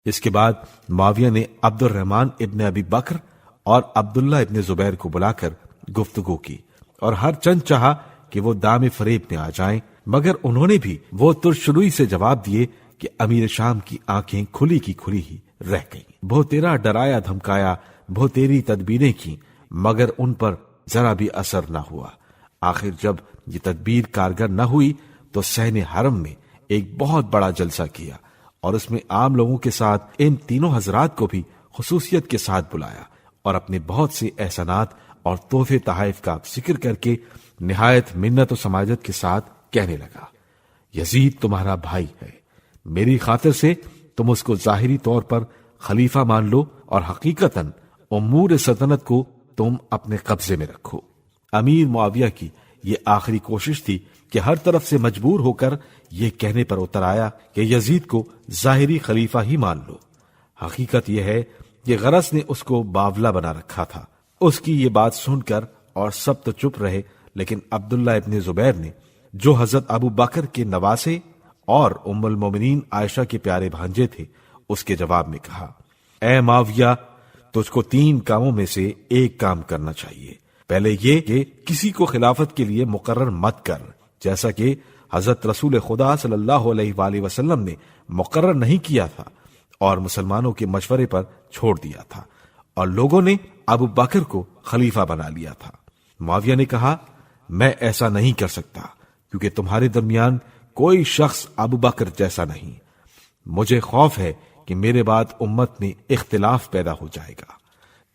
اس کے بعد معاویہ نے عبد الرحمن ابن ابی بکر اور عبداللہ ابن زبیر کو بلا کر گفتگو کی اور ہر چند چاہا کہ وہ دام فریب میں آ جائیں، مگر انہوں نے بھی وہ ترشروئی سے جواب دیے کہ امیر شام کی آنکھیں کھلی کی کھلی ہی رہ گئیں۔ بہتیرا ڈرایا دھمکایا، بہتیری تدبیریں کی، مگر ان پر ذرا بھی اثر نہ ہوا۔ آخر جب یہ تدبیر کارگر نہ ہوئی تو صحن حرم میں ایک بہت بڑا جلسہ کیا اور اس میں عام لوگوں کے ساتھ ان تینوں حضرات کو بھی خصوصیت کے ساتھ بلایا اور اپنے بہت سے احسانات اور تحفے تحائف کا ذکر کر کے نہایت منت و سماجت کے ساتھ کہنے لگا، یزید تمہارا بھائی ہے، میری خاطر سے تم اس کو ظاہری طور پر خلیفہ مان لو اور حقیقتاً امور سلطنت کو تم اپنے قبضے میں رکھو۔ امیر معاویہ کی یہ آخری کوشش تھی کہ ہر طرف سے مجبور ہو کر یہ کہنے پر اتر آیا کہ یزید کو ظاہری خلیفہ ہی مان لو۔ حقیقت یہ ہے کہ غرض نے اس کو باولا بنا رکھا تھا۔ اس کی یہ بات سن کر اور سب تو چپ رہے، لیکن عبداللہ ابن زبیر نے، جو حضرت ابو بکر کے نواسے اور ام المومنین عائشہ کے پیارے بھانجے تھے، اس کے جواب میں کہا، اے معاویہ، تجھ کو 3 کاموں میں سے ایک کام کرنا چاہیے۔ پہلے یہ کہ کسی کو خلافت کے لیے مقرر مت کر، جیسا کہ حضرت رسول خدا صلی اللہ علیہ وآلہ وسلم نے مقرر نہیں کیا تھا اور مسلمانوں کے مشورے پر چھوڑ دیا تھا، اور لوگوں نے ابو بکر کو خلیفہ بنا لیا تھا۔ معاویہ نے کہا، میں ایسا نہیں کر سکتا، کیونکہ تمہارے درمیان کوئی شخص ابو بکر جیسا نہیں۔ مجھے خوف ہے کہ میرے بعد امت میں اختلاف پیدا ہو جائے گا۔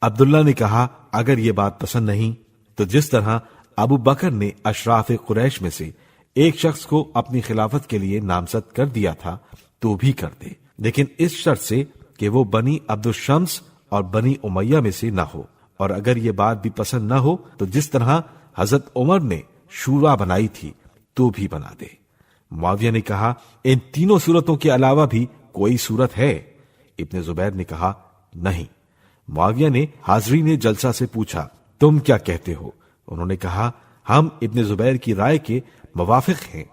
عبداللہ نے کہا، اگر یہ بات پسند نہیں تو جس طرح ابو بکر نے اشراف قریش میں سے ایک شخص کو اپنی خلافت کے لیے نامزد کر دیا تھا تو بھی کر دے، لیکن اس شرط سے کہ وہ بنی عبد الشمس اور بنی امیہ میں سے نہ ہو، اور اگر یہ بات بھی پسند نہ ہو تو جس طرح حضرت عمر نے شورا بنائی تھی تو بھی بنا دے۔ معاویہ نے کہا، ان تینوں صورتوں کے علاوہ بھی کوئی صورت ہے؟ ابن زبیر نے کہا، نہیں۔ معاویہ نے حاضرین جلسہ سے پوچھا، تم کیا کہتے ہو؟ انہوں نے کہا، ہم ابن زبیر کی رائے کے موافق ہیں۔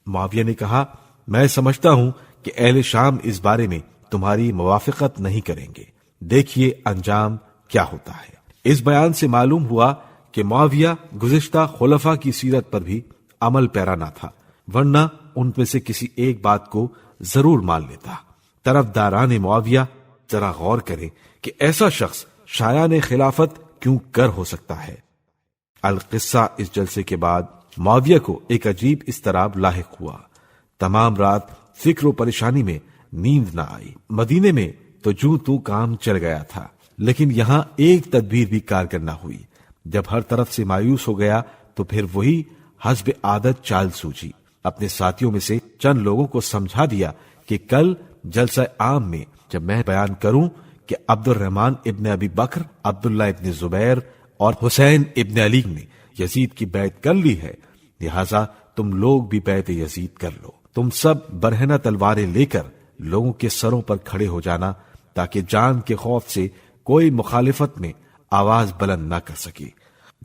معاویہ نے کہا، میں سمجھتا ہوں کہ اہل شام اس بارے میں تمہاری موافقت نہیں کریں گے، دیکھیے انجام کیا ہوتا ہے۔ اس بیان سے معلوم ہوا کہ معاویہ گزشتہ خلفاء کی سیرت پر بھی عمل پیرا نہ تھا، ورنہ ان میں سے کسی ایک بات کو ضرور مان لیتا۔ طرفداران معاویہ ذرا غور کریں کہ ایسا شخص شایان خلافت کیوں کر ہو سکتا ہے۔ القصہ، اس جلسے کے بعد معاویہ کو ایک عجیب اضطراب لاحق ہوا۔ تمام رات فکر و پریشانی میں نیند نہ آئی۔ مدینے میں تو جوں تو کام چل گیا تھا، لیکن یہاں ایک تدبیر بھی کارگر نہ ہوئی۔ جب ہر طرف سے مایوس ہو گیا تو پھر وہی حسب عادت چال سوچی۔ اپنے ساتھیوں میں سے چند لوگوں کو سمجھا دیا کہ کل جلسہ عام میں جب میں بیان کروں کہ عبد الرحمن ابن ابی بکر، عبداللہ ابن زبیر اور حسین ابن علی نے یزید کی بیعت کر لی ہے، لہٰذا تم لوگ بھی بیعت یزید کر لو۔ تم سب برہنہ تلواریں لے کر لوگوں کے سروں پر کھڑے ہو جانا، تاکہ جان کے خوف سے کوئی مخالفت میں آواز بلند نہ کر سکے،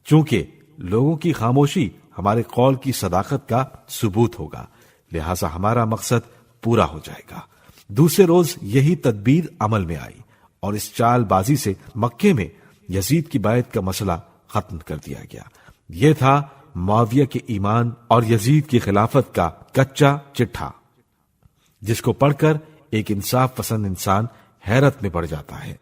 چونکہ لوگوں کی خاموشی ہمارے قول کی صداقت کا ثبوت ہوگا، لہٰذا ہمارا مقصد پورا ہو جائے گا۔ دوسرے روز یہی تدبیر عمل میں آئی اور اس چال بازی سے مکے میں یزید کی بیعت کا مسئلہ ختم کر دیا گیا۔ یہ تھا معاویہ کے ایمان اور یزید کی خلافت کا کچا چٹھا، جس کو پڑھ کر ایک انصاف پسند انسان حیرت میں پڑ جاتا ہے۔